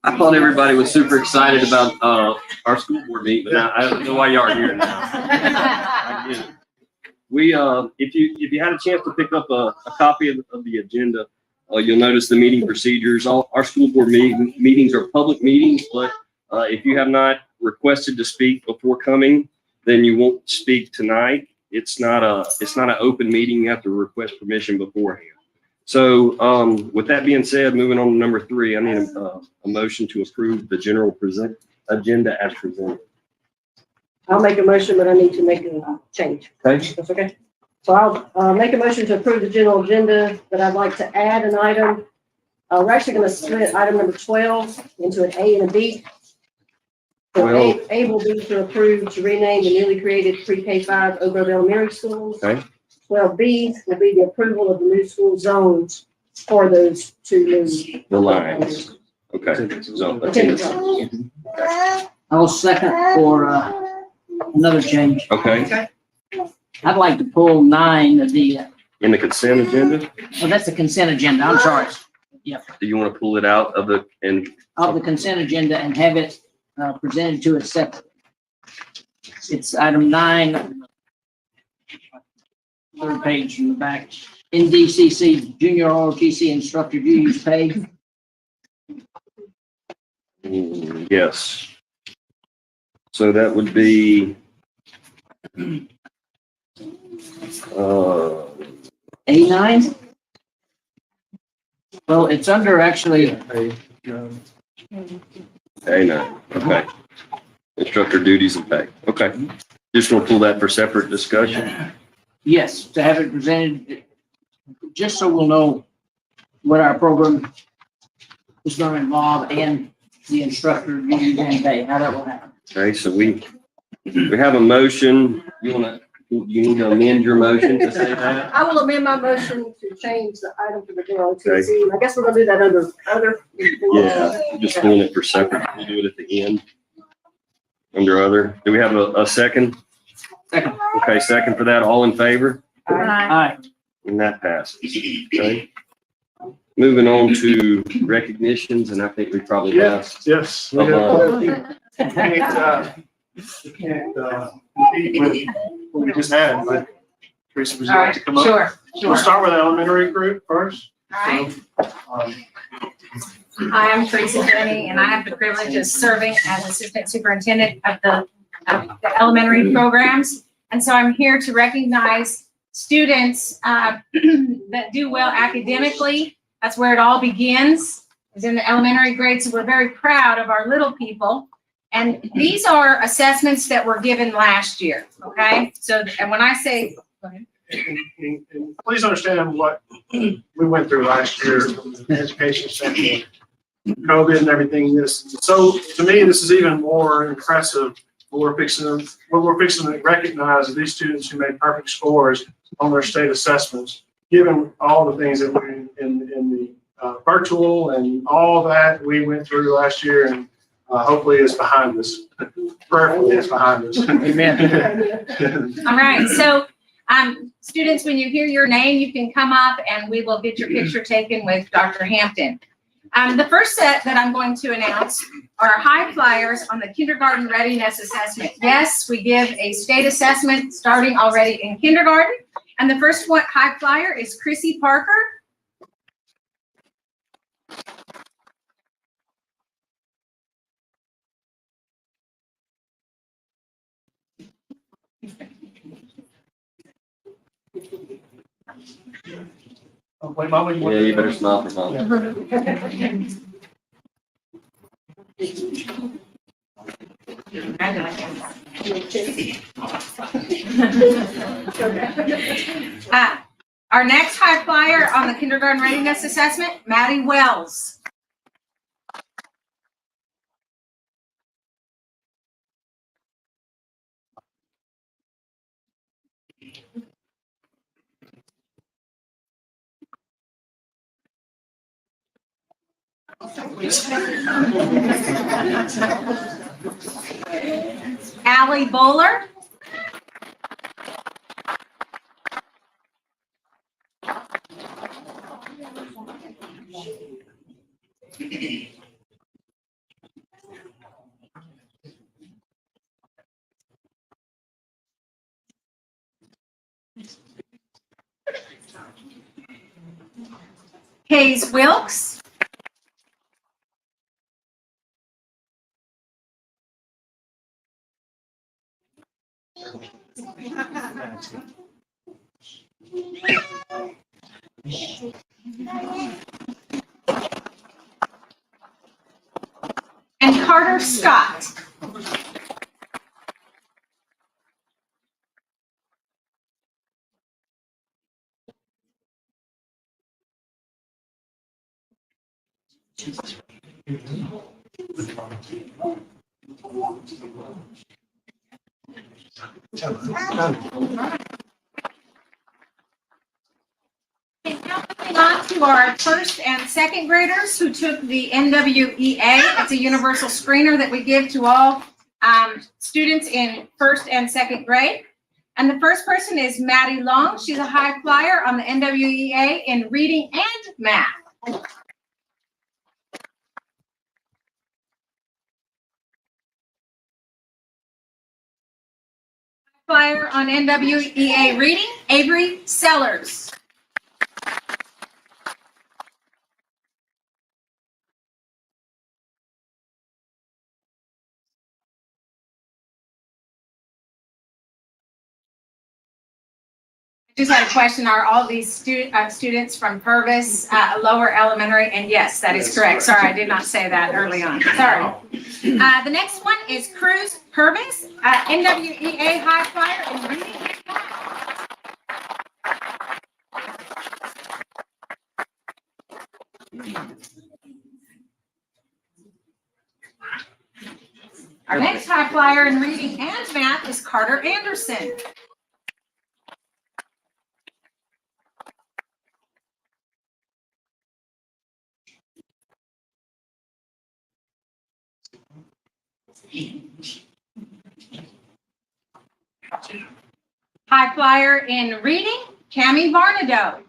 I thought everybody was super excited about our school board meeting, but I don't know why y'all are here now. I get it. We, if you had a chance to pick up a copy of the agenda, you'll notice the meeting procedures. All our school board meetings are public meetings, but if you have not requested to speak before coming, then you won't speak tonight. It's not an open meeting. You have to request permission beforehand. So with that being said, moving on to number 3, I need a motion to approve the general agenda as presented. I'll make a motion, but I need to make a change. Okay. That's okay. So I'll make a motion to approve the general agenda, but I'd like to add an item. We're actually going to split item number 12 into an A and a B. So A will be to approve to rename the newly created pre-K-5 Oak Grove Elementary Schools. Okay. 12B will be the approval of the new school zones for those two new. The lines. Okay. So, Attendance. I'll second for another change. okay. I'd like to pull 9 of the, In the consent agenda, oh, that's the consent agenda, I'm sorry. do you want to pull it out of the, and, Of the consent agenda and have it presented to us separately. It's item 9, third page from the back. NDCC Junior ROTC Instructor Duties Pay. yes. So that would be, A9? Well, it's under actually, A9, okay. Instructor duties and pay, okay. Just want to pull that for separate discussion. yes, to have it presented, just so we'll know what our program is going to involve and the instructor duties and pay, how that will happen. Okay, so we have a motion. You need to amend your motion to say that? I will amend my motion to change the item to the JROTC. I guess we're gonna do that under other. Yeah, just pulling it for separate. We'll do it at the end. Under other. Do we have a second? Second. Okay, second for that. All in favor? Aye. And that passes. Okay. Moving on to recognitions, and I think we probably have. Yes. We can't compete with what we just had, but Teresa, would you like to come up? Sure. We'll start with the elementary group first. All right. Um, Hi, I'm Teresa Denny, and I have the privilege of serving as Assistant Superintendent of the elementary programs. And so I'm here to recognize students that do well academically. That's where it all begins, is in the elementary grades. So we're very proud of our little people. And these are assessments that were given last year, okay? So, and when I say, go ahead. And please understand what we went through last year from the education sector, COVID and everything. So to me, this is even more impressive. What we're fixing to recognize are these students who made perfect scores on their state assessments, given all the things that we in the virtual and all that we went through last year, and hopefully it's behind us. Prayerfully it's behind us. Amen. All right, so students, when you hear your name, you can come up and we will get your picture taken with Dr. Hampton. The first set that I'm going to announce are high flyers on the kindergarten readiness assessment. Yes, we give a state assessment starting already in kindergarten. And the first one, high flyer, is Chrissy Parker. Oh, wait, Mama, Yeah, you better smile for mom. Our next high flyer on the kindergarten readiness assessment, Maddie Wells. Allie Bowler. Hayes Wilkes. And Carter Scott. And now moving on to to our first and second graders who took the NWEA. It's a universal screener that we give to all students in first and second grade. And the first person is Maddie Long. She's a high flyer on the NWEA in reading and math. Flyer on NWEA reading, Avery Sellers. I just had a question. Are all these students from Purvis Lower Elementary? And yes, that is correct. Sorry, I did not say that early on. Sorry. The next one is Cruz Purvis, NWEA high flyer in reading. Our next high flyer in reading and math is Carter Anderson. High flyer in reading, Cammie Varnado.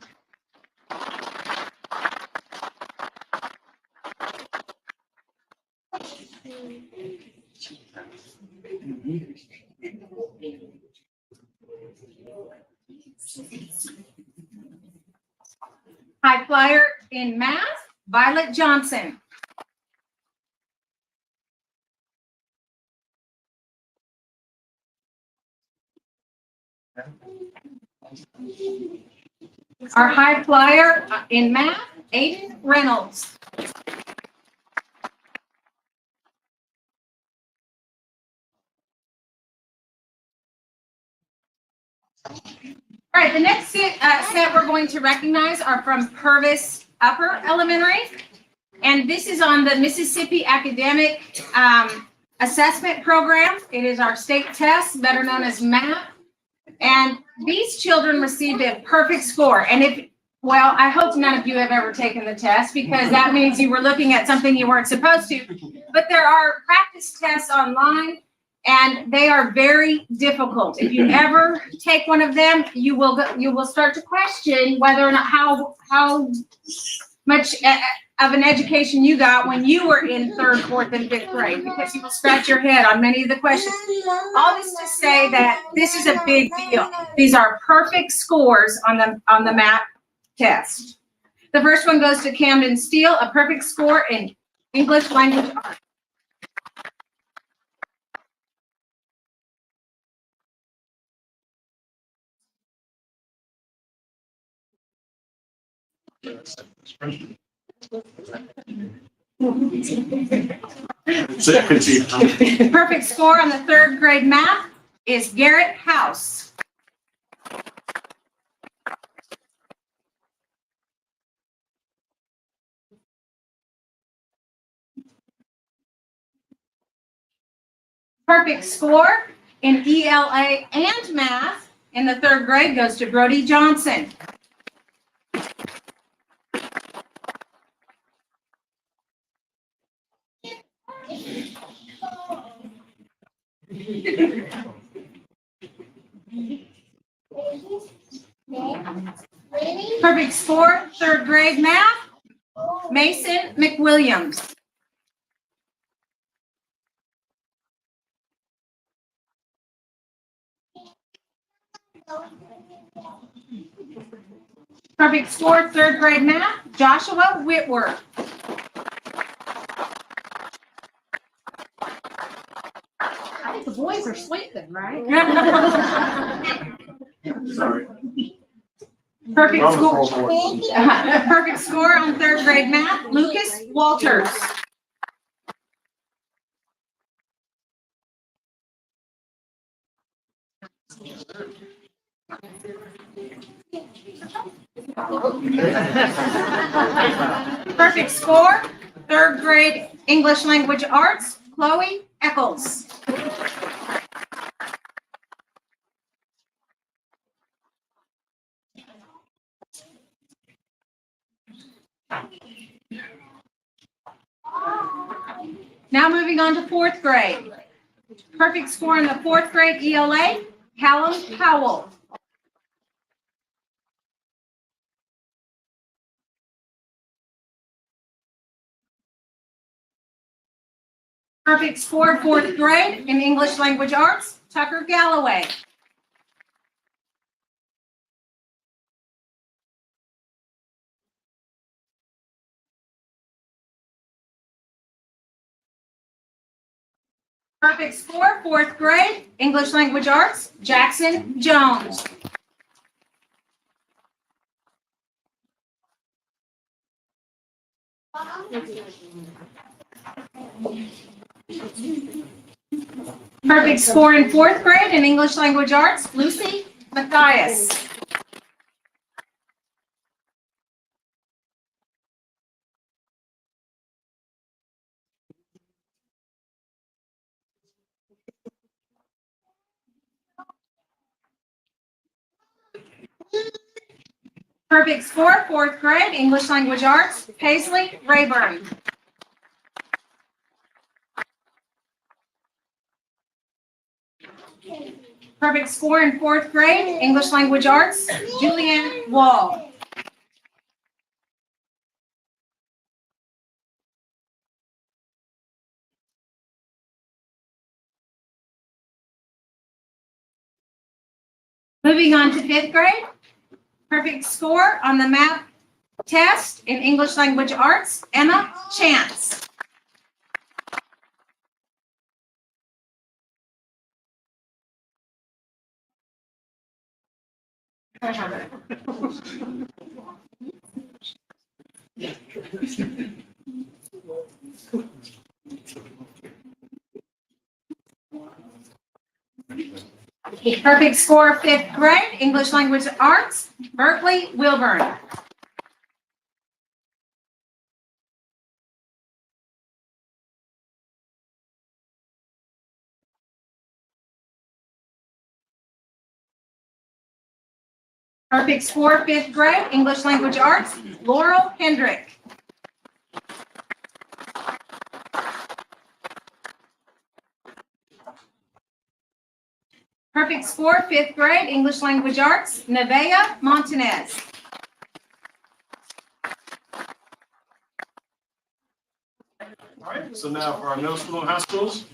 High flyer in math, Violet Johnson. Our high flyer in math, Aiden Reynolds. All right, the next set we're going to recognize are from Purvis Upper Elementary. And this is on the Mississippi Academic Assessment Program. It is our state test, better known as MAP. And these children received a perfect score. And well, I hope none of you have ever taken the test because that means you were looking at something you weren't supposed to. But there are practice tests online and they are very difficult. If you ever take one of them, you will start to question whether or not how much of an education you got when you were in third, fourth, and fifth grade, because you will scratch your head on many of the questions. All this to say that this is a big deal. These are perfect scores on the MAP test. The first one goes to Camden Steele, a perfect score in English language arts. Perfect score on the third grade math is Garrett House. Perfect score in ELA and math in the third grade goes to Brody Johnson. Perfect score, third grade math, Mason McWilliams. Perfect score, third grade math, Joshua Whitworth. I think the boys are sleeping, right? Sorry. Perfect score. Perfect score on third grade math, Lucas Walters. Perfect score, third grade English language arts, Chloe Eccles. Now moving on to fourth grade. Perfect score in the fourth grade ELA, Callum Powell. Perfect score fourth grade in English Language Arts, Tucker Galloway. Perfect score fourth grade, English Language Arts, Jackson Jones. Perfect score in fourth grade in English Language Arts, Lucy Matthias. Perfect score fourth grade, English Language Arts, Paisley Rayburn. Perfect score in fourth grade, English Language Arts, Julianne Wall. Moving on to fifth grade, perfect score on the math test in English Language Arts, Emma Chance. Perfect score fifth grade, English Language Arts, Berkeley Wilburn. Perfect score fifth grade, English Language Arts, Laurel Hendrick. Perfect score fifth grade, English Language Arts, Nevaeh Montanez. All right, so now for our middle school and high schools.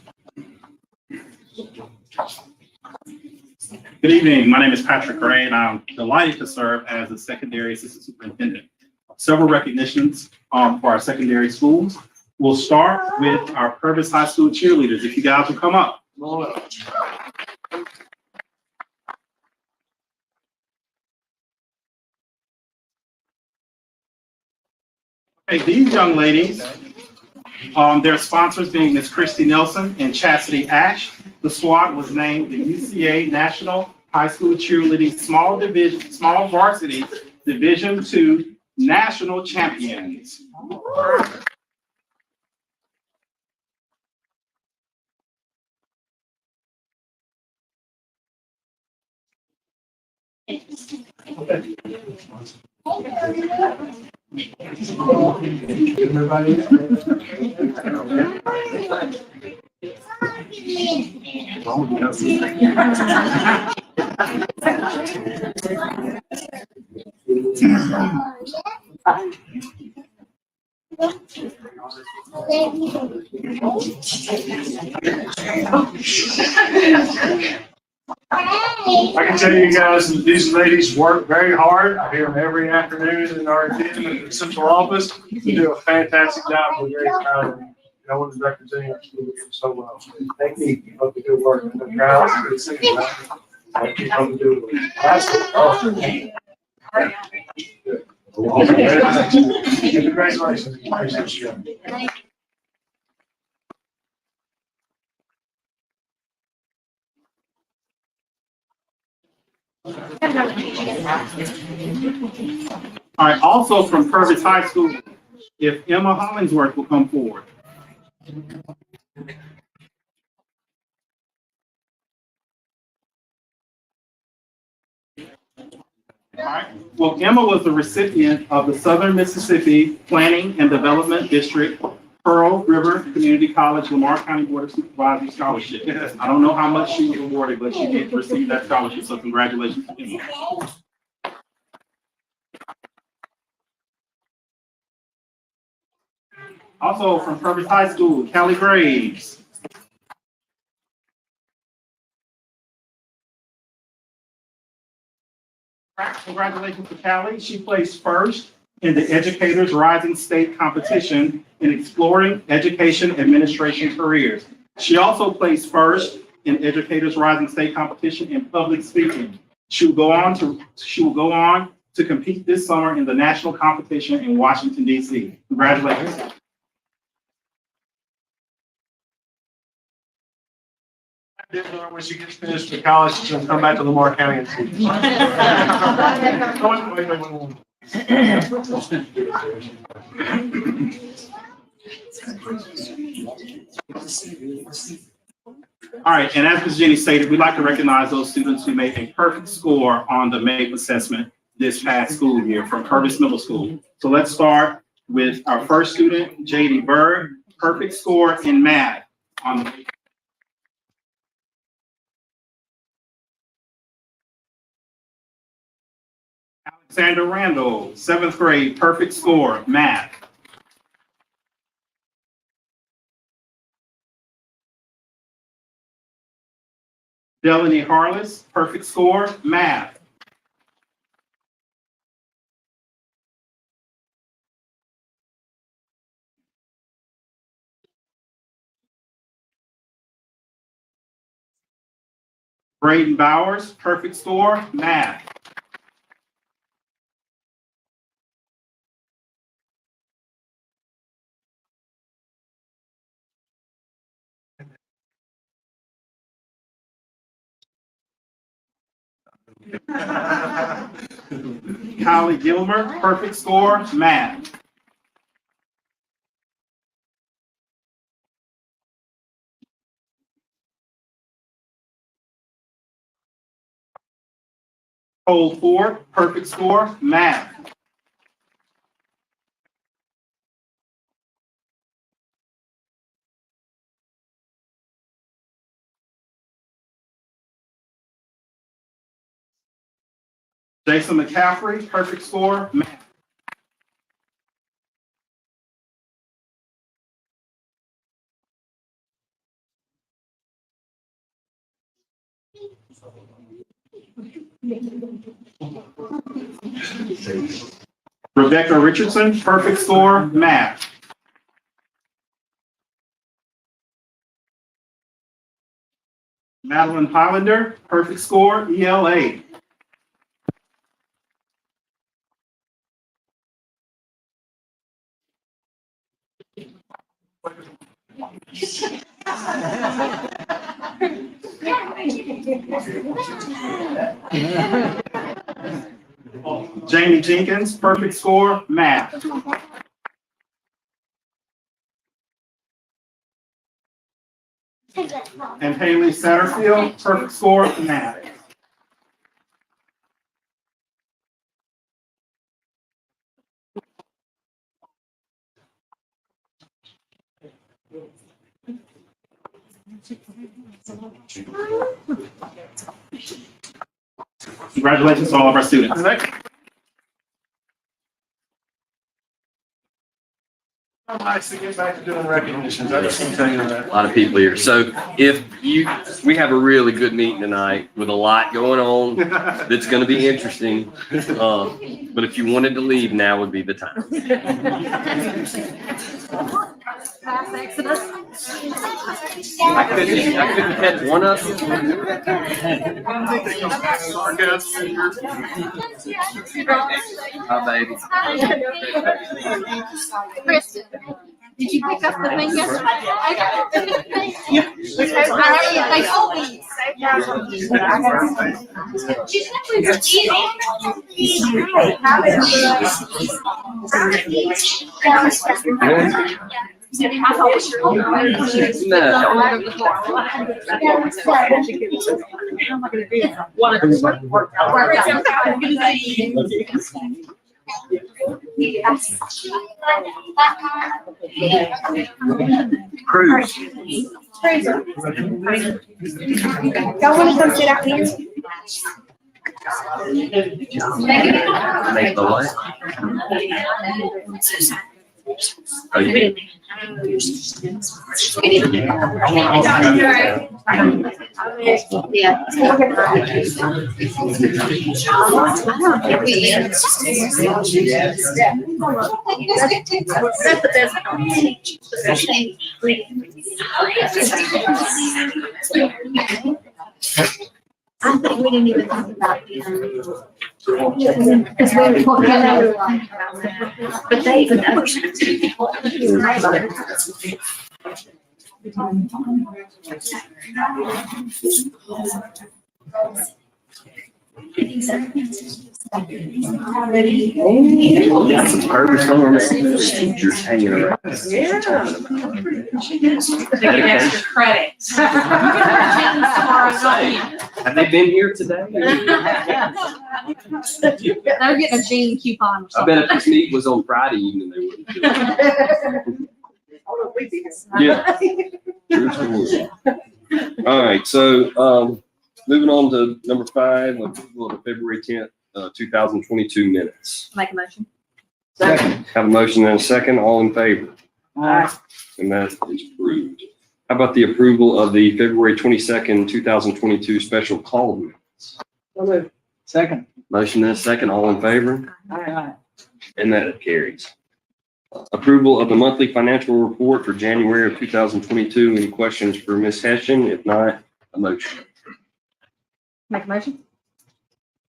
Good evening. My name is Patrick Gray, and I'm delighted to serve as the secondary assistant superintendent. Several recognitions for our secondary schools. We'll start with our Purvis High School cheerleaders. If you guys will come up. Okay, these young ladies, their sponsors being Miss Christy Nelson and Chastity Ash. The squad was named the UCA National High School Cheerleading Small Varsity Division II National Champions. Everybody. I can tell you guys that these ladies work very hard. I hear them every afternoon in our team in the central office. They do a fantastic job. We're very proud of them. No one is representing our school so well. Thank you. Keep up the good work. And the crowds, good seeing you. Keep up the good work. Congratulations. Congratulations. All right, also from Purvis High School, if Emma Hollingsworth will come forward. All right. Well, Emma was the recipient of the Southern Mississippi Planning and Development District Pearl River Community College Lamar County Board of Supervisors Scholarship. I don't know how much she was awarded, but she did receive that scholarship, so congratulations to Emma. Also from Purvis High School, Callie Graves. Congratulations to Callie. She placed first in the Educators Rising State competition in exploring education administration careers. She also placed first in Educators Rising State competition in public speaking. She will go on to compete this summer in the national competition in Washington, D.C. Congratulations. When she gets finished with college, she's gonna come back to Lamar County and see. All right, and as Ms. Jenny stated, we'd like to recognize those students who made a perfect score on the MAPE assessment this past school year from Purvis Middle School. So let's start with our first student, J.D. Berg, perfect score in math on the Alexander Randall, 7th grade, perfect score, math. Delaney Harless, perfect score, math. Braden Bowers, perfect score, math. Kylie Gilmer, perfect score, math. Cole Ford, perfect score, math. Jason McCaffrey, perfect score, math. Rebecca Richardson, perfect score, math. Madeline Highlander, perfect score, ELA. Jamie Jenkins, perfect score, math. And Haley Satterfield, perfect score, math. Congratulations to all of our students. Nice to get back to doing recognitions. I just want to tell you that. A lot of people here. So we have a really good meeting tonight with a lot going on that's going to be interesting. But if you wanted to leave, now would be the time. I couldn't catch one of them. Hi, baby. Kristen, did you pick up the thing yesterday? I got it. They told me. Cruz. Y'all wanna come sit out here? Make the light. Oh, you did. I think we didn't even talk about it. Because we were talking about, but they even understand. Got some purpose on it. Teachers hanging around. Yeah. They get extra credit. Have they been here today? They're getting a jean coupon or I bet if this meeting was on Friday evening, they wouldn't. do it. Yeah. True story. All right, so, moving on to number 5, approval of the February 10th, 2022 minutes. Make a motion. Second. Have a motion and a second, all in favor, Aye. and that is approved. How about the approval of the February 22nd, 2022 special call minutes? So moved. Second. Motion and a second, all in favor, Aye. and that carries. Approval of the monthly financial report for January of 2022. Any questions for Ms. Hessian? If not, a motion. Make a motion.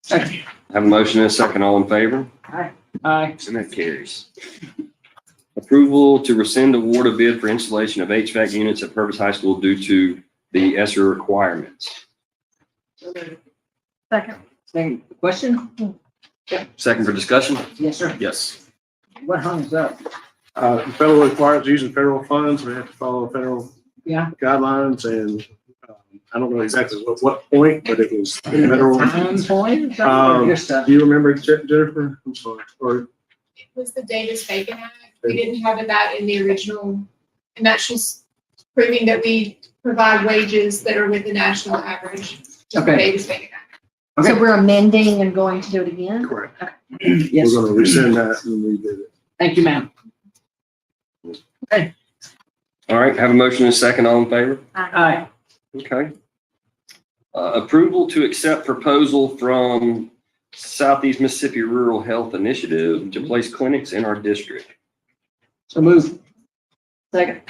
Second. Have a motion and a second, all in favor, Aye. and that carries. Approval to rescind award of bid for installation of HVAC units at Purvis High School due to the ESSER requirements. Second. Second. Question? Second for discussion? Yes, sir. Yes. What hung up? The federal requires using federal funds. We have to follow federal Yeah. guidelines and I don't know exactly what point, but it was federal. Time point? or something, or just, Do you remember, Jennifer? I'm sorry. Or It was the Davis-Bacon Act. We didn't have that in the original, and that's just proving that we provide wages that are with the national average. Just the Okay. Davis-Bacon Act. So we're amending and going to do it again? correct. Yes. We're gonna rescind that and redo it. Thank you, ma'am. All right, have a motion and a second, all in favor? Aye. Okay. Approval to accept proposal from Southeast Mississippi Rural Health Initiative to place clinics in our district. So move. Second.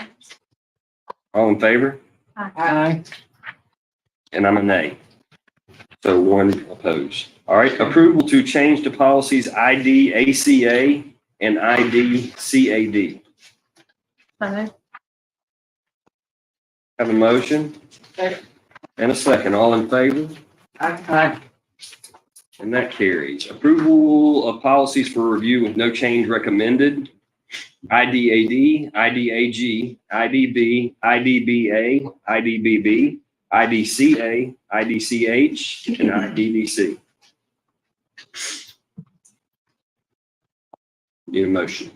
All in favor? Aye. And I'm a nay. So one opposed. All right, approval to change to policies ID ACA and ID CAD. So moved. Have a motion Second. and a second. All in favor? Aye. And that carries. Approval of policies for review with no change recommended. IDAD, IDAG, IDB, IDBA, IDBB, IDCA, IDCH, and IDDC. Need a motion.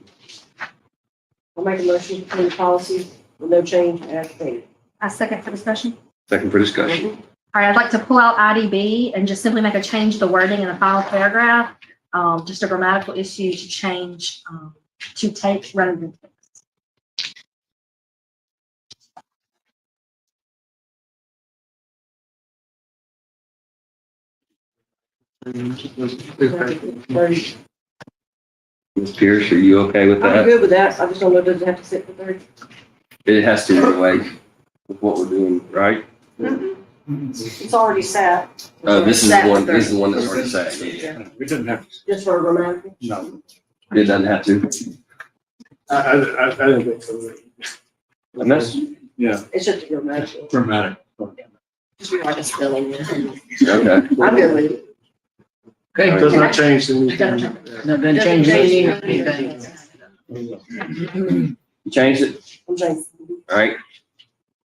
I'll make a motion to approve the policy with no change as stated. I second for discussion. Second for discussion. All right, I'd like to pull out IDB and just simply make a change to the wording in the final paragraph. Just a grammatical issue to change, to take rather than fix. Ms. Pierce, are you okay with I'm that? good with that. I just don't know, does it have to sit for 30? It has to anyway, with what we're doing, right? It's already sat. This is the Sat for one, 30. this is the one that's already sat. Yeah. We didn't have, Just for grammatical? no, It doesn't have to. I didn't think so. And that's, Yeah. It's just a grammatical. Dramatic. Just be like a spelling. okay. I'm good with it. Okay. Does not change anything. No, doesn't change anything. You changed it? I'm saying, All right.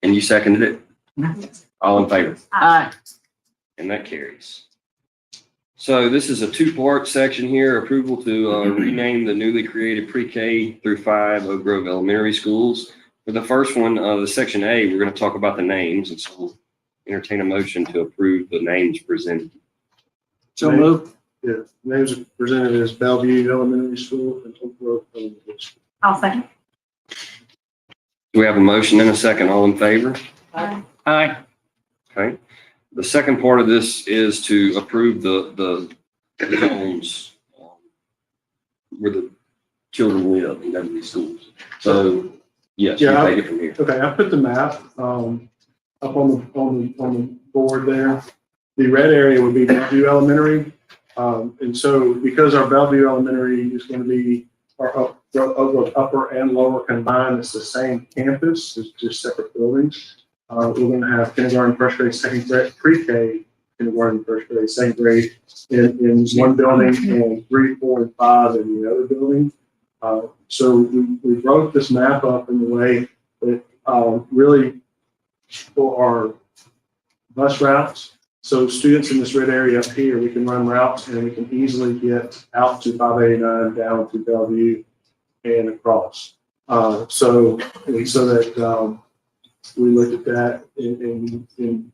And you seconded it? All in favor? Aye. And that carries. So this is a two-part section here, approval to rename the newly created pre-K through 5 Oak Grove Elementary Schools. For the first one, the section A, we're going to talk about the names, and so we'll entertain a motion to approve the names presented. So moved. Yeah, names are presented as Bellevue Elementary School and Oak Grove Elementary School. I'll second. Do we have a motion and a second? All in favor? Aye. Okay. The second part of this is to approve the zones where the children live in these schools. So, yes, you Yeah, take it from here. Okay, I put the map up on the board there. The red area would be Bellevue Elementary. And so because our Bellevue Elementary is going to be our upper and lower combined, it's the same campus, it's just separate buildings. We're going to have kindergarten, first grade, second grade, pre-K, kindergarten, first grade, second grade in one building, and 3, 4, and 5 in the other building. So we wrote this map up in the way that really for our bus routes. So students in this red area up here, we can run routes and we can easily get out to 589, down to Bellevue and across. So that we looked at that and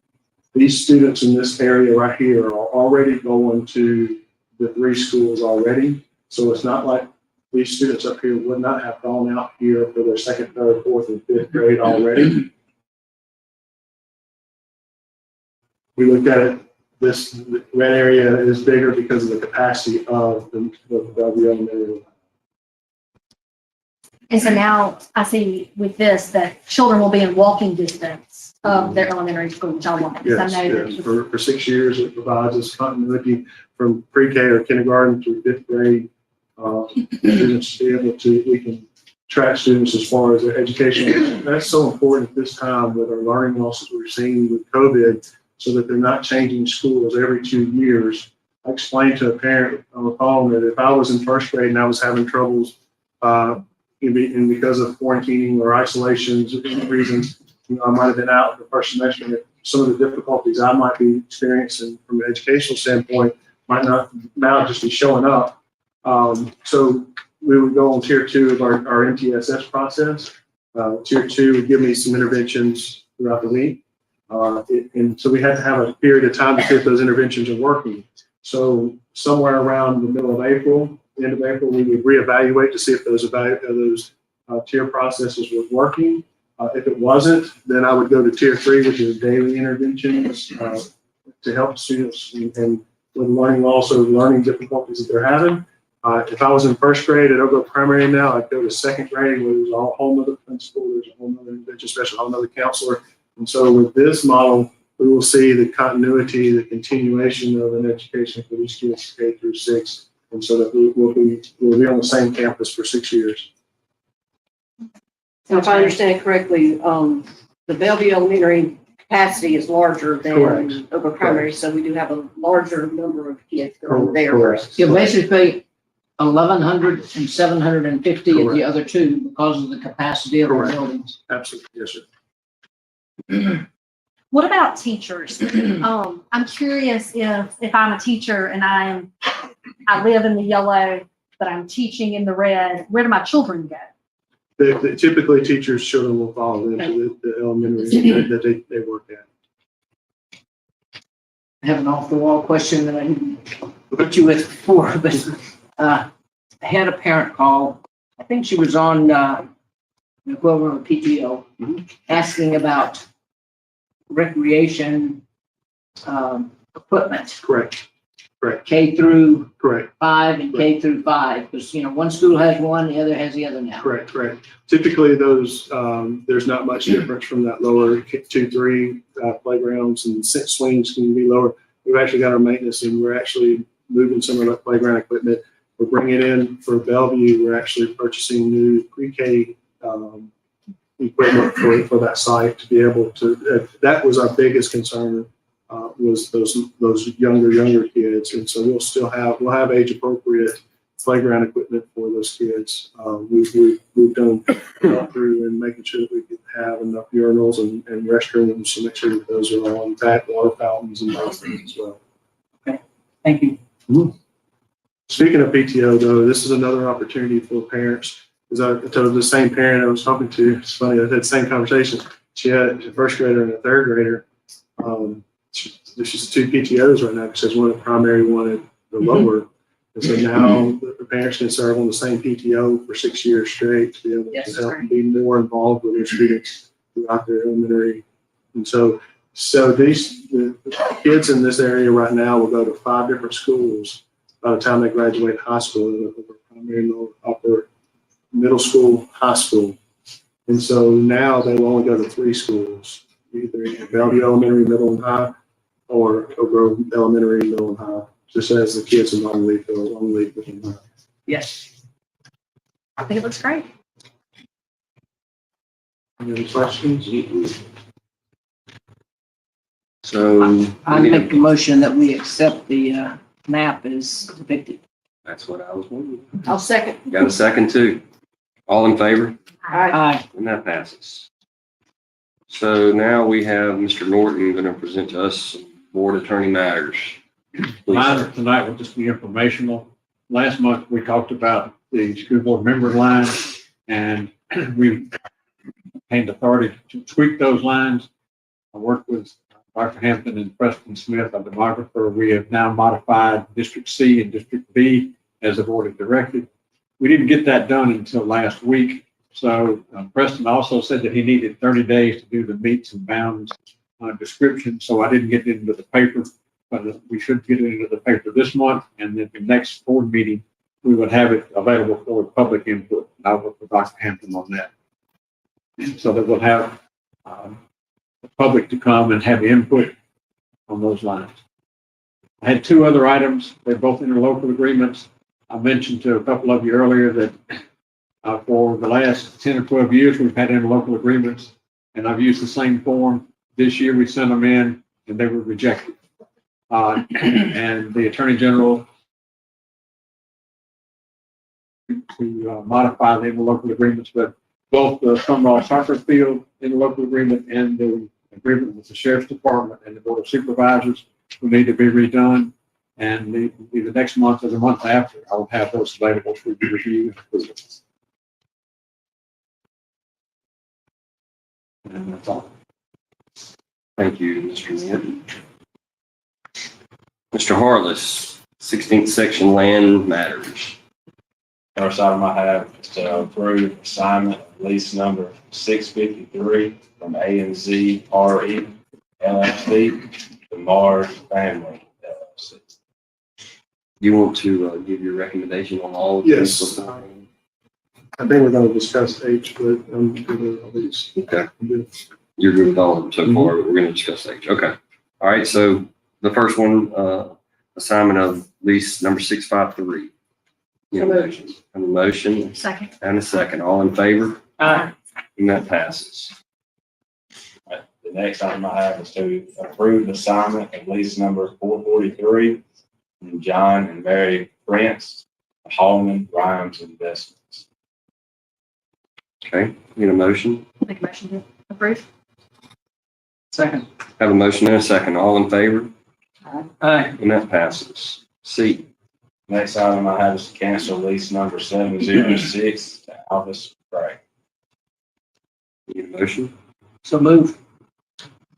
these students in this area right here are already going to the 3 schools already. So it's not like these students up here would not have gone out here for their second, third, fourth, and fifth grade already. We looked at it, this red area is bigger because of the capacity of the Bellevue Elementary. And so now I see with this that children will be in walking distance of their elementary school, which I want. Because I know Yes, that for 6 years, it provides us continuity from pre-K or kindergarten through 5th grade. Students be able to, we can track students as far as their education. That's so important at this time with our learning losses we're seeing with COVID, so that they're not changing schools every 2 years. I explained to a parent on the phone that if I was in first grade and I was having troubles, and because of quarantining or isolations reasons, I might have been out the first semester. And some of the difficulties I might be experiencing from an educational standpoint might not now just be showing up. So we would go on tier 2 of our MTSS process. Tier 2 would give me some interventions throughout the week. And so we had to have a period of time to see if those interventions are working. So somewhere around the middle of April, the end of April, we would reevaluate to see if those tier processes were working. If it wasn't, then I would go to tier 3, which is daily interventions to help students and with learning loss or learning difficulties that they're having. If I was in first grade at Oak Grove Primary now, I'd go to second grade where there's a whole other principal, there's a whole other intervention specialist, a whole other counselor. And so with this model, we will see the continuity, the continuation of an education for these kids K through 6, and so that we'll be on the same campus for 6 years. So if I understand it correctly, the Bellevue Elementary capacity is larger than Correct. Oak Grove Primary, so we do have a larger number of kids going there. Correct. So basically 1,100 and 750 at the other 2 because of the capacity of the Correct. buildings. Absolutely, yes, sir. What about teachers? I'm curious if I'm a teacher and I live in the yellow, but I'm teaching in the red, where do my children go? Typically, teachers' children will follow into the elementary that they work at. I have an off-the-wall question that I didn't put you with before, but I had a parent call. I think she was on the equivalent of PTO, asking about recreation equipment, Correct. K through Correct. 5 and K through 5, because one school has one, the other has the other now. Correct. Typically, those there's not much difference from that lower 2, 3 playgrounds, and swings can be lower. We've actually got our maintenance, and we're actually moving some of that playground equipment. We're bringing it in for Bellevue. We're actually purchasing new pre-K equipment for that site to be able to. That was our biggest concern. Was those younger kids, and so we'll have age appropriate playground equipment for those kids. We've done through and making sure that we could have enough urinals and restrooms to make sure that those are all intact, water fountains and those things as well. Thank you. Speaking of PTO though, this is another opportunity for parents. Because I told the same parent I was talking to, it's funny, I had the same conversation. She had a first grader and a third grader. She's 2 PTOs right now because one of the primary wanted the lower. And so now the parents can serve on the same PTO for 6 years straight to be able Yes, to help be more involved with their students throughout their elementary. And so the kids in this area right now will go to 5 different schools by the time they graduate high school, primary, upper, middle school, high school. And so now they will only go to 3 schools, either Bellevue Elementary, Middle and High, or Oak Grove Elementary, Middle and High, just as the kids in Long Leaf go, Long Leaf, Middle and High. Yes. I think it looks great. Any questions? So. I make the motion that we accept the map as depicted. That's what I was wondering. I'll second. Got a second too. All in favor? Aye. Aye. And that passes. So now we have Mr. Norton going to present to us some board attorney matters. Please, Mine sir. tonight will just be informational. Last month, we talked about the school board member line, and we obtained authority to tweak those lines. I worked with Dr. Hampton and Preston Smith, our demographer. We have now modified District C and District B as the board had directed. We didn't get that done until last week. So Preston also said that he needed 30 days to do the meets and bounds description. So I didn't get it into the paper, but we should get it into the paper this month. And then the next board meeting, we would have it available for public input. I'll work with Dr. Hampton on that. And so that we'll have the public to come and have input on those lines. I had 2 other items. They're both interlocal agreements. I mentioned to a couple of you earlier that for the last 10 or 12 years, we've had interlocal agreements, and I've used the same form. This year, we sent them in, and they were rejected. And the Attorney General to modify the interlocal agreements, but both the Summerall Soccer Field interlocal agreement and the agreement with the Sheriff's Department and the Board of Supervisors will need to be redone. And either next month or the month after, I'll have those available for you to review and approve. And that's all. Thank you, Mr. Norton. Mr. Harless, 16th section land matters. First item I have is to approve assignment of lease number 653 from A&Z RE LLC to Lamar Family LLC. You want to give your recommendation on all of Yes. these? I think we're going to discuss H, but I'm good with all these. Okay. I'm good. You're good with all of them so far, but we're going to discuss H. Okay. All right. So the first one, assignment of lease number 653. Need a motion? Have a motion Second. and a second. All in favor? Aye. And that passes. The next item I have is to approve assignment of lease number 443 from John and Mary Prince, Hallman Rhymes Investments. Okay. Need a motion? Make a motion to approve. Second. Have a motion and a second. All in favor? Aye. And that passes. C. Next item I have is to cancel lease number 706 to Alvis Gray. Need a motion? So move.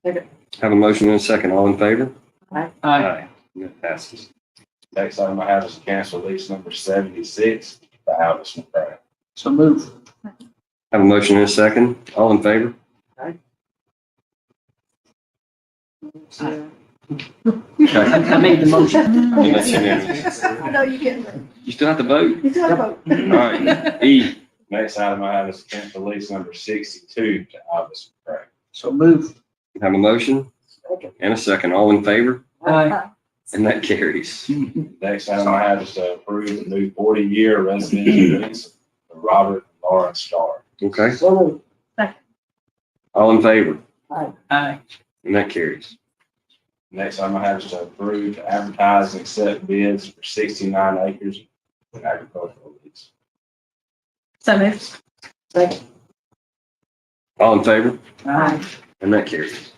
Have a motion and a second. All in favor? Aye. And that passes. Next item I have is to cancel lease number 76 to Alvis Gray. So move. Have a motion and a second. All in favor? Okay. I made the motion. That's unanimous. I know you get it. You still have to vote? You got a vote. All right. E. Next item I have is to cancel lease number 62 to Alvis Gray. So move. Have a motion and a second. All in favor? Aye. And that carries. Next item I have is to approve the new 40-year residential lease for Robert and Lauren Starr. Okay. So moved. All in favor? Aye. And that carries. Next item I have is to approve to advertise and accept bids for 69 acres of agricultural lease. So moved. Second. All in favor? Aye. And that carries.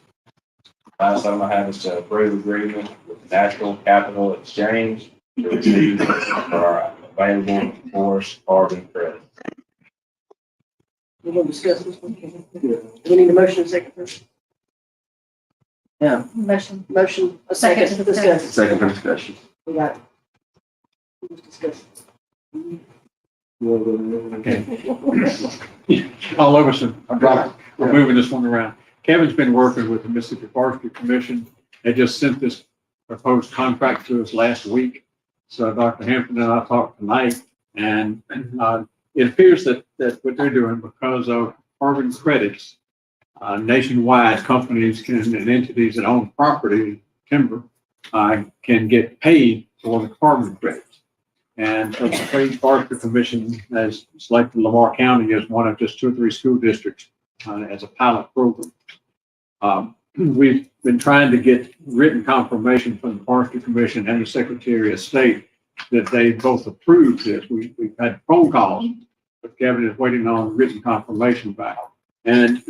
Last item I have is to approve agreement with Natural Capital Exchange to receive our available force carbon credit. We're gonna discuss this one. We need a motion second first. Motion. Motion, a Second second to to discuss. Second for discussion. We got it. Let's discuss. Okay. All over some, I'm moving this one around. Kevin's been working with the Mississippi Forestry Commission. They just sent this proposed contract to us last week. So Dr. Hampton and I talked tonight, and it appears that what they're doing, because of carbon credits, nationwide companies and entities that own property, timber, can get paid for the carbon credits. And so the State Forestry Commission has selected Lamar County as one of just 2 or 3 school districts as a pilot program. We've been trying to get written confirmation from the Forestry Commission and the Secretary of State that they both approved this. We've had phone calls, but Kevin is waiting on written confirmation back. And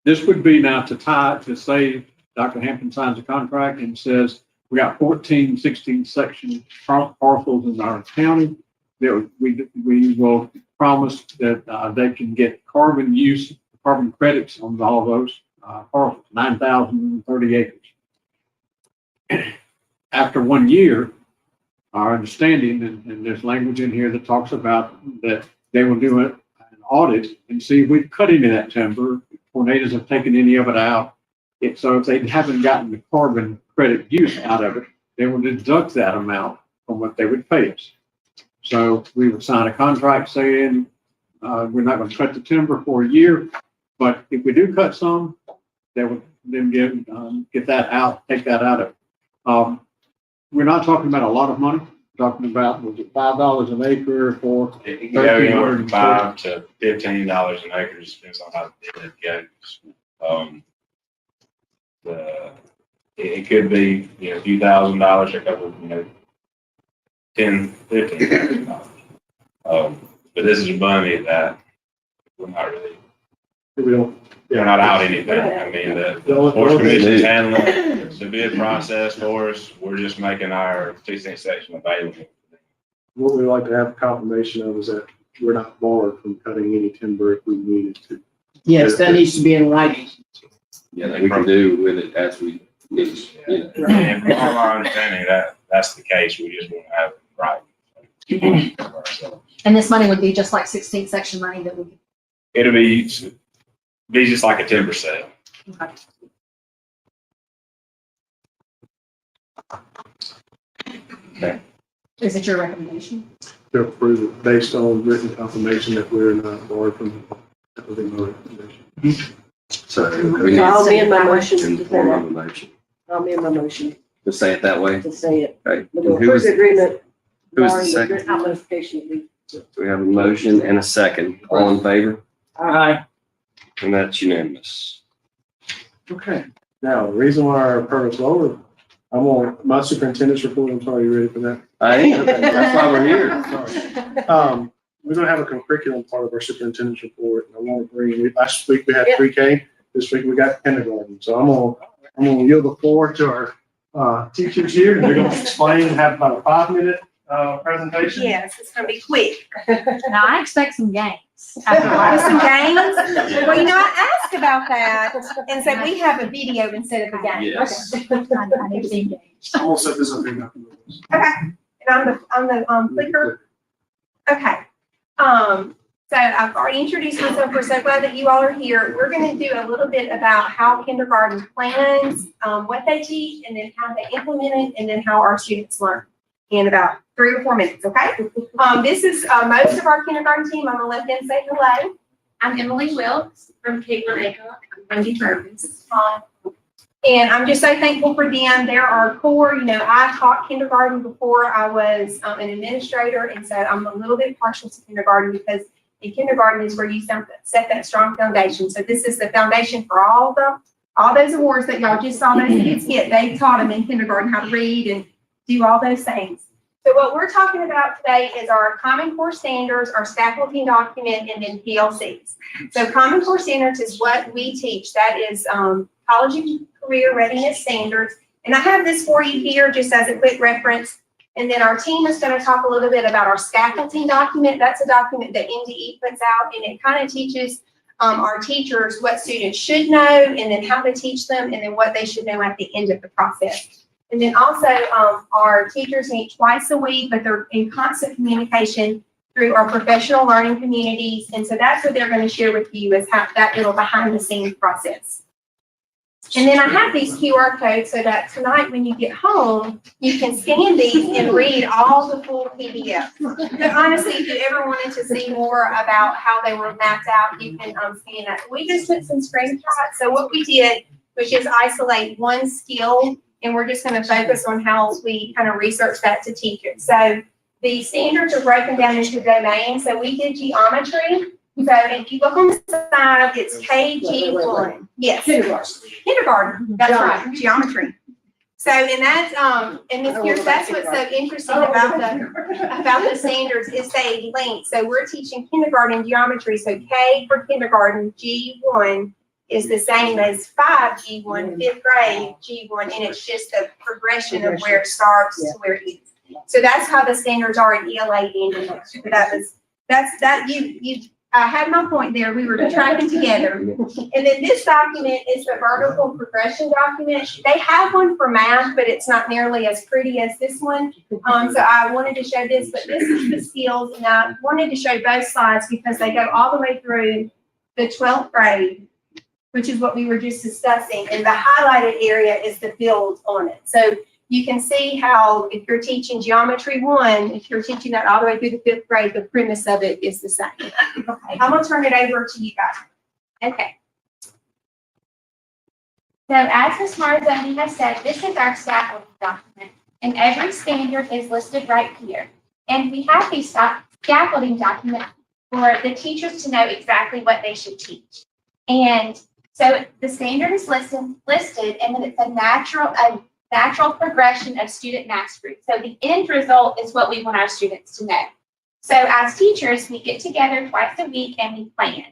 this would be now to say Dr. Hampton signs a contract and says, we got 14, 16 section parcels in our county that we will promise that they can get carbon credits on all of those parcels, 9,030 acres. After 1 year, our understanding, and there's language in here that talks about that they will do an audit and see if we've cut any of that timber, tornadoes have taken any of it out. So if they haven't gotten the carbon credit use out of it, they will deduct that amount from what they would pay us. So we would sign a contract saying we're not going to cut the timber for a year, but if we do cut some, they would then get that out, take that out of it. We're not talking about a lot of money. We're talking about, was it $5 an acre for It can go anywhere from $5 to $15 an acre, just depends on how it goes. It could be, a few $1,000s, a couple, $10,000, $15,000. But this is money that we're not really, we're not out anything. I mean, the Forest Commission's handling the bid process for us. We're just making our 16th section available. What we'd like to have confirmation of is that we're not barred from cutting any timber if we needed to. Yes, that needs to be in writing. Yeah, we can do with it as we need. And from our understanding, that's the case. We just want to have it right. for ourselves. And this money would be just like 16th section money that we could. It'll be just like a timber sale. Okay. Is it your recommendation? To approve it based on written confirmation that we're not barred from having my recommendation. So we need I'll amend my motion in to the form say of a that. motion I'll amend my motion to say it that way. to say it. Okay. But And we'll who approve was, the agreement. who was the barring second? written notification. We have a motion and a second. All in favor? Aye. And that's unanimous. Okay. Now, the reason why our permit's lower, I'm on my superintendent's report. I'm sorry, you ready for that? I am. That's why we're here. Sorry. We're gonna have a curriculum part of our superintendent's report, and I want to bring, last week we had pre-K, this week we got kindergarten. So I'm gonna yield the floor to our teachers here, and they're gonna explain, have about a 5-minute presentation. Yes, it's gonna be quick. Now, I expect some games. With some games? Well, I asked about that and said we have a video instead of a game. Yes. I need to be engaged. I'm gonna set this up here now. Okay, and I'm the clicker. Okay. So I've already introduced myself. We're so glad that you all are here. We're going to do a little bit about how kindergarten plans, what they teach, and then how they implement it, and then how our students learn in about 3 or 4 minutes, okay? This is most of our kindergarten team. On the left hand, say hello. I'm Emily Wilkes from Caitlin Aycock. I'm Wendy Purvis. And I'm just so thankful for them. They're our core. I taught kindergarten before I was an administrator, and so I'm a little bit partial to kindergarten because in kindergarten is where you set that strong foundation. So this is the foundation for all those awards that y'all just saw those kids get. They taught them in kindergarten how to read and do all those things. So what we're talking about today is our Common Core Standards, our scaffolding document, and then PLCs. So Common Core Standards is what we teach. That is college and career readiness standards. And I have this for you here just as a quick reference. And then our team is going to talk a little bit about our scaffolding document. That's a document that NDE puts out, and it kind of teaches our teachers what students should know, and then how to teach them, and then what they should know at the end of the process. And then also, our teachers meet twice a week, but they're in constant communication through our professional learning communities. And so that's what they're going to share with you, is how that little behind the scenes process. And then I have these QR codes so that tonight when you get home, you can scan these and read all the full PDF. But honestly, if you ever wanted to see more about how they were mapped out, you can scan that. We just took some screenshots. So what we did was just isolate one skill, and we're just going to focus on how we kind of research that to teach it. So the standards are broken down into domains. So we did geometry. So if you look on the side, it's KG1. Yes. Kindergarten. That's right. Geometry. So, and that's, and that's what's so interesting about the standards is they link. So we're teaching kindergarten geometry. So K for kindergarten, G1 is the same as 5G1, fifth grade G1, and it's just the progression of where it starts to where it ends. So that's how the standards are in ELA and English. I had my point there. We were tracking together. And then this document is the vertical progression document. They have one for math, but it's not nearly as pretty as this one. So I wanted to show this, but this is the skills. And I wanted to show both sides because they go all the way through the 12th grade, which is what we were just discussing. And the highlighted area is the fields on it. So you can see how if you're teaching geometry 1, if you're teaching that all the way through the 5th grade, the premise of it is the same. Okay, I'm going to turn it over to you guys. Okay. So as Ms. Marzoni has said, this is our scaffolding document, and every standard is listed right here. And we have these scaffolding documents for the teachers to know exactly what they should teach. And so the standard is listed, and then it's a natural progression of student mastery. So the end result is what we want our students to know. So as teachers, we get together twice a week and we plan.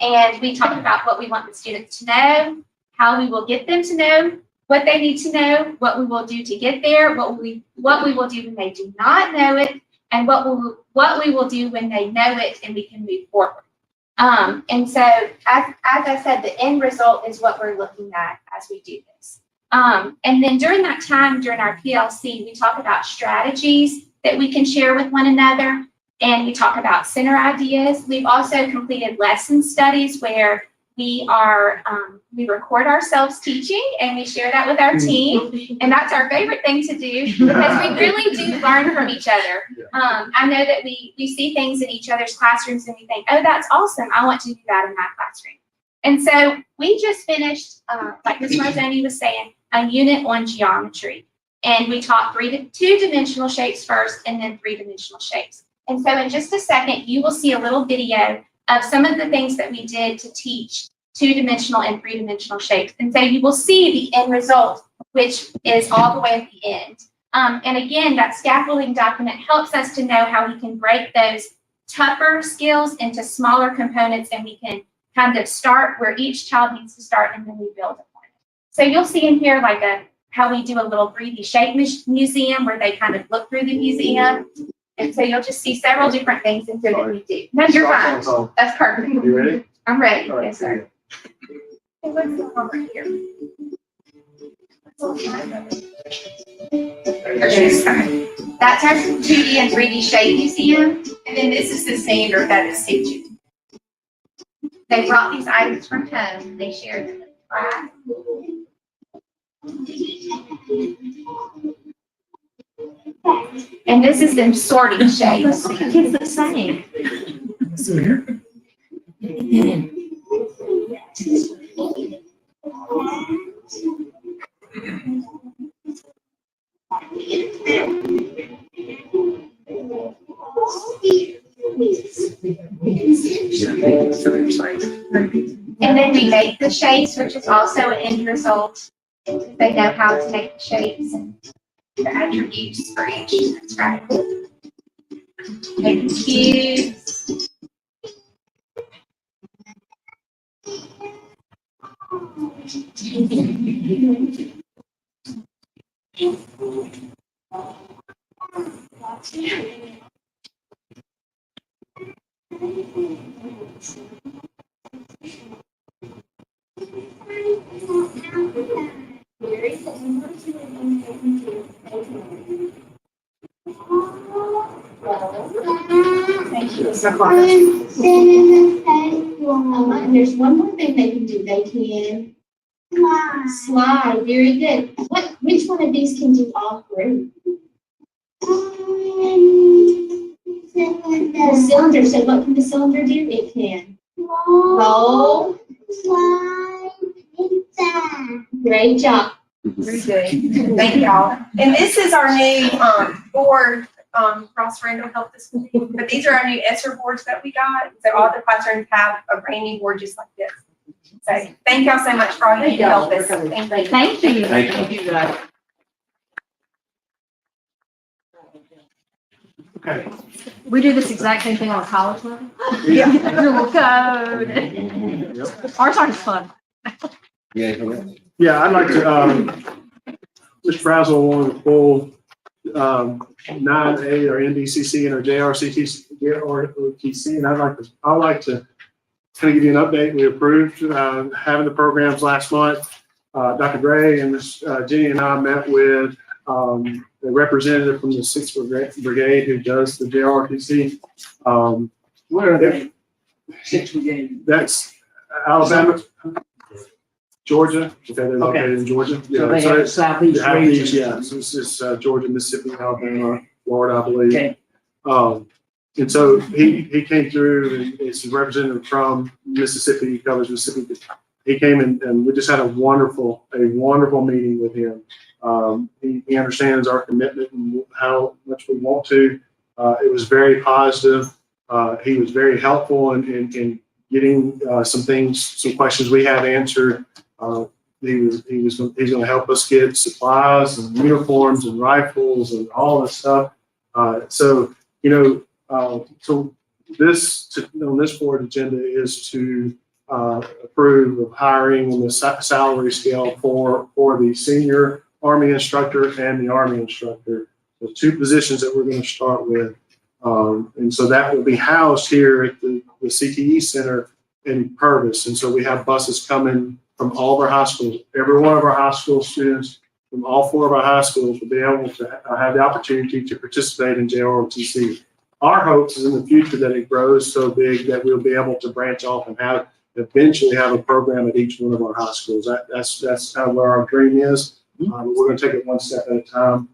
And we talk about what we want the students to know, how we will get them to know what they need to know, what we will do to get there, what we will do when they do not know it, and what we will do when they know it and we can move forward. And so as I said, the end result is what we're looking at as we do this. And then during that time, during our PLC, we talk about strategies that we can share with one another, and we talk about center ideas. We've also completed lesson studies where we record ourselves teaching and we share that with our team, and that's our favorite thing to do because we really do learn from each other. I know that we see things in each other's classrooms and we think, oh, that's awesome. I want to do that in my classroom. And so we just finished, like Ms. Marzoni was saying, a unit on geometry. And we taught 2-dimensional shapes first and then 3-dimensional shapes. And so in just a second, you will see a little video of some of the things that we did to teach 2-dimensional and 3-dimensional shapes. And so you will see the end result, which is all the way at the end. And again, that scaffolding document helps us to know how we can break those tougher skills into smaller components, and we can kind of start where each child needs to start, and then we build upon it. So you'll see in here like how we do a little 3D shape museum where they kind of look through the museum. And so you'll just see several different things in here that we do. No, you're fine. That's perfect. You ready? I'm ready. All right, Yes, sir. Hey, what's going on right here? That's our 2D and 3D shape museum. And then this is the standard that is teaching. They brought these items from home. They shared them with class. And this is them sorting shapes. It's the same. And then we make the shapes, which is also an end result. They know how to make the shapes and the attributes for each. That's right. Make cubes. There's one more thing they can do. They can slide. Very good. Which one of these can do all three? The cylinder. So what can the cylinder do? It can roll, slide, great job. Very good. Thank y'all. And this is our new, board, Cross Randall helped us with these, but these are our new ESSER boards that we got. So all the classrooms have a brand new board just like this. So thank y'all so much for all you help us. Thank you. Thank you. Thank you. You guys. Okay. We do this exact same thing on a college level. Yeah. Little code. Ours aren't as fun. Yeah, I'd like to, Mr. Brazel wanted to pull 9A or NDCC and our JROTC, and I'd like to kind of give you an update. We approved having the programs last month. Dr. Gray and Ms. Jenny and I met with a representative from the 6th Brigade who does the JROTC. Where are they? 6th Brigade. That's Alabama, Georgia. Okay, they're located in Georgia. So they have a southeast region. Yeah, so this is Georgia, Mississippi, Alabama, Florida, I believe. Okay. And so he came through, and it's a representative from Mississippi. He covers Mississippi. He came in, and we just had a wonderful meeting with him. He understands our commitment and how much we want to. It was very positive. He was very helpful in getting some questions we had answered. He's going to help us get supplies and uniforms and rifles and all this stuff. So on this board agenda is to approve of hiring on the salary scale for the senior Army instructor and the Army instructor, the two positions that we're going to start with. And so that will be housed here at the CTE Center in Purvis. And so we have buses coming from all of our high schools. Every one of our high school students from all 4 of our high schools will be able to have the opportunity to participate in JROTC. Our hopes is in the future that it grows so big that we'll be able to branch off and eventually have a program at each one of our high schools. That's kind of where our dream is. But we're going to take it one step at a time.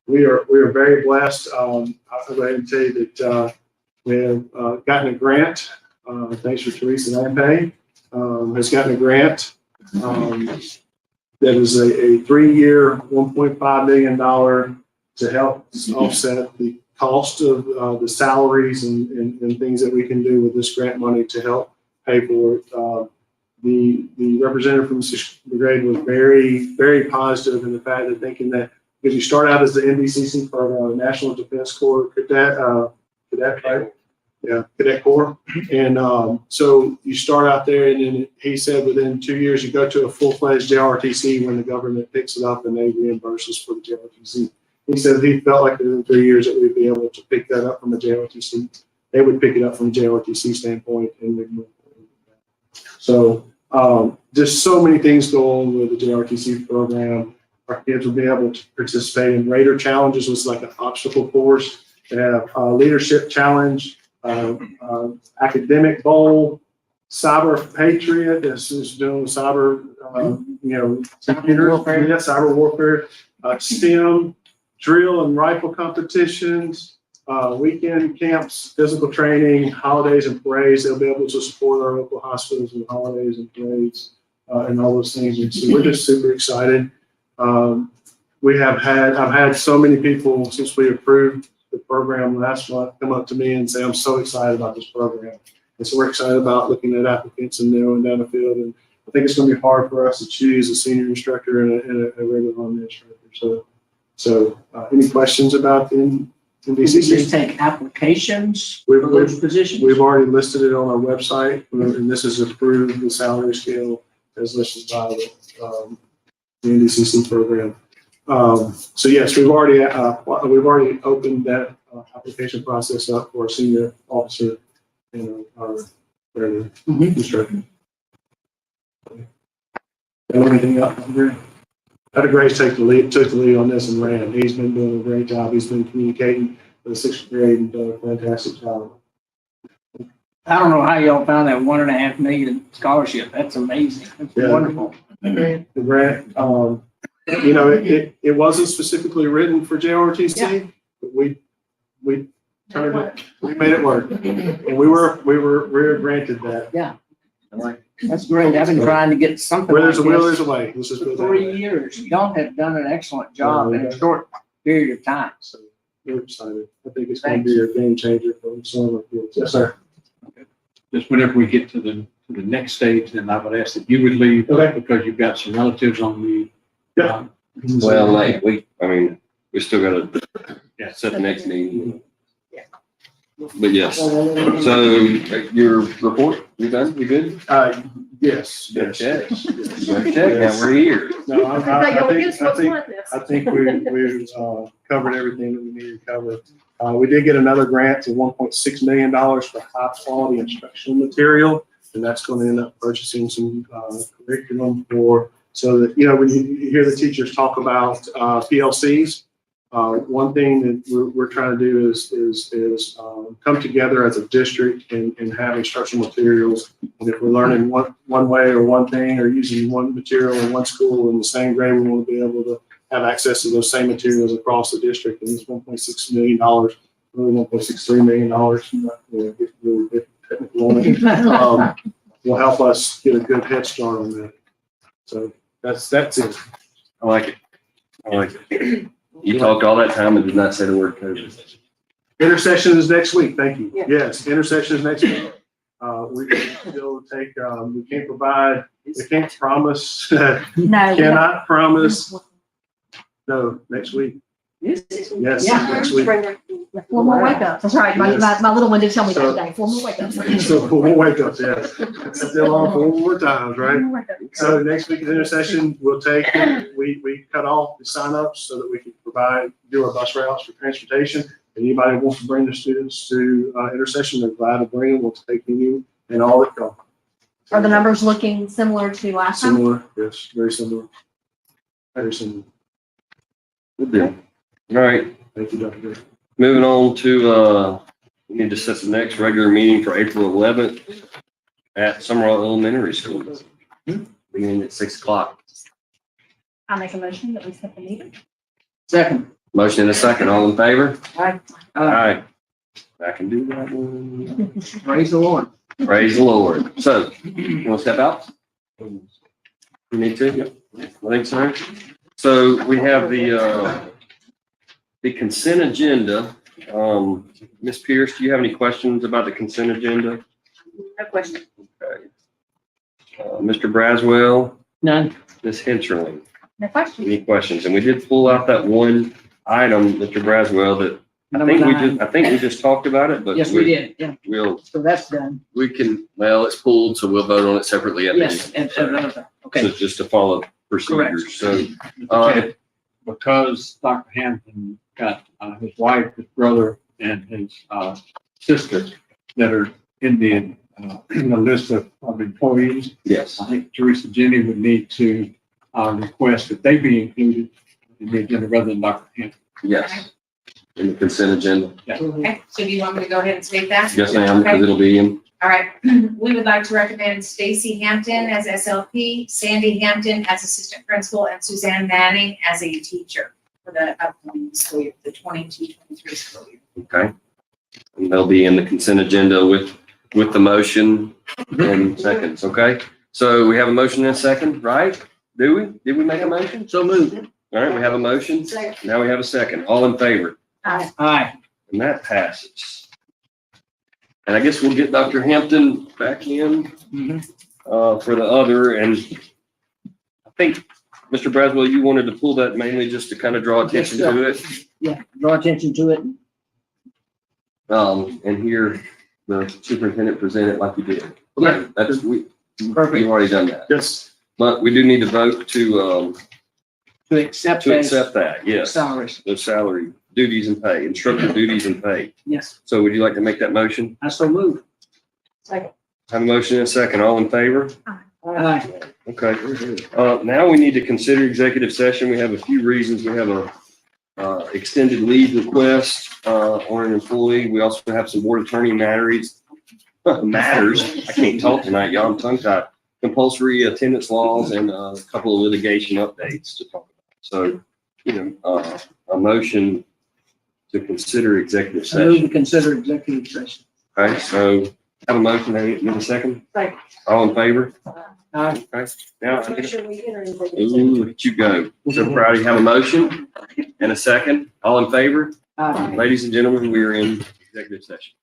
We are very blessed. I'll go ahead and tell you that we have gotten a grant. Thanks for Teresa Lampe. Has gotten a grant that is a 3-year, $1.5 million to help offset the cost of the salaries and things that we can do with this grant money to help pay for it. The representative from the 6th Brigade was very, very positive in the fact that thinking that if you start out as the NDCC program, the National Defense Corps cadet, right? Yeah, Cadet Corps. And so you start out there, and then he said within 2 years you go to a full-fledged JROTC when the government picks it up and they reimburse us for the JROTC. He said he felt like within 3 years that we'd be able to pick that up from a JROTC. They would pick it up from a JROTC standpoint and we'd move forward with that. So just so many things go on with the JROTC program. Our kids will be able to participate in Raider challenges, which is like an obstacle course. They have a leadership challenge, academic bowl, cyber patriot. This is doing cyber, warfare. Yeah, cyber warfare, STEM, drill and rifle competitions, weekend camps, physical training, holidays and parades. They'll be able to support our local hospitals with holidays and parades and all those things. And so we're just super excited. I've had so many people since we approved the program last month come up to me and say, I'm so excited about this program. And so we're excited about looking at applicants and narrowing down the field. And I think it's going to be hard for us to choose a senior instructor and a regular Army instructor. So any questions about the NDCC? Just take applications for those positions. We've already listed it on our website, and this is approved, the salary scale as listed by the NDCC program. So yes, we've already opened that application process up for a senior officer in our Mhm. instructor. Anything else, Andrew? Dr. Grace took the lead on this and ran. He's been doing a great job. He's been communicating with the 6th grade and done a fantastic job. I don't know how y'all found that $1.5 million scholarship. That's amazing. That's Yeah. wonderful. The grant, it wasn't specifically written for JROTC, but we turned it, we made it work. And we were granted that. That's great. I've been trying to get something Where like there's a will, this there's a way. Let's just put it for that 3 way. years. Y'all have done an excellent job in a short period of time. So we're excited. I think it's going to be a game changer for some of our kids. Yes, sir. Just whenever we get to the next stage, then I would ask that you would leave Okay. because you've got some relatives on the. Yeah. Well, like, we still gotta set the next meeting. But yes, so your report, you done? You good? Yes. Check. Yes. Check, now we're here. No, I think we've covered everything that we needed to cover. We did get another grant of $1.6 million for high quality instructional material. And that's going to end up purchasing some curriculum so that, when you hear the teachers talk about PLCs, one thing that we're trying to do is come together as a district and have instructional materials. And if we're learning one way or one thing or using one material in one school in the same grade, we want to be able to have access to those same materials across the district. And this $1.6 million, really $1.63 million, not get really bit technical on it, will help us get a good head start on that. So that's it. I like it. You talked all that time and did not say the word COVID. Intersection is next week. Thank you. Yeah. Yes, intersection is next week. We can still take, we can't provide, we can't promise, No. cannot promise. No, next week. Yes, Yeah. next week. Four more wake ups. That's right. My little one did tell me that So- today. 4 more wake ups. So we'll wake up, yes. Still on 4 more times, right? 4 more wake ups. So next week is intercession. We'll take, we cut off the signups so that we can do our bus routes for transportation. Anybody who wants to bring their students to intercession, they're glad to bring them. We'll take you and all that come. Are the numbers looking similar to last time? Similar, yes, very similar. Very similar. Good deal. All right, Thank you, Dr. Gray. moving on to, we need to set the next regular meeting for April 11th at Summerall Elementary School, beginning at 6 o'clock. I'll make a motion that we set the meeting. Second. Motion and a second, all in favor? Aye. Aye. I can do that one. Praise the Lord. Praise the Lord. So, you want to step out? You need to? Yep. I think so. So we have the consent agenda. Ms. Pierce, do you have any questions about the consent agenda? No question. Okay. Mr. Braswell, None. Ms. Hencherling, No question. any questions? And we did pull out that one item, Mr. Braswell, that I think we just talked about it, but Yes, we did. Yeah. so that's done. it's pulled, so we'll vote on it separately at the end. Yes. So Okay. just to follow procedures. So, Because Dr. Hampton got his wife, his brother, and his sister that are in the list of employees, yes. I think Teresa Jenny would need to request that they be included in the agenda rather than Dr. Hampton. Yes, in the consent agenda. Okay, so do you want me to go ahead and state that? Yes, ma'am, because it'll be in. All right, we would like to recommend Stacy Hampton as SLP, Sandy Hampton as assistant principal, and Suzanne Manning as a teacher for the upcoming school year, the 22-23 school year. Okay. And they'll be in the consent agenda with the motion and seconds, okay? So we have a motion and a second, right? Do we? Did we make a motion? So moved. All right, we have a motion. Now we have a second. All in favor? Aye. And that passes. And I guess we'll get Dr. Hampton back in for the other. And I think, Mr. Braswell, you wanted to pull that mainly just to kind of draw attention to it. Yeah, draw attention to it. And hear the superintendent present it like you did. Yeah. That's, Perfect. you've already done that. Yes. But we do need to vote to To accept accept that, yes. salaries. The salary duties and pay, instructor duties and pay. Yes, So would you like to make that motion? I so move. Second. Have a motion and a second. All in favor? Aye. Okay. Now we need to consider executive session. We have a few reasons. We have a extended leave request on an employee. We also have some board attorney matters. I can't talk tonight, y'all. I'm tongue tied. Compulsory attendance laws and a couple of litigation updates to talk about. So, a motion to consider executive I move session. to consider executive session. Okay, so have a motion in a second. Second. All in favor? Aye. Okay. Now, Make sure we enter into the ooh, look at you go. So proud you have a motion and a second. All in favor? Aye. Ladies and gentlemen, we are in executive session.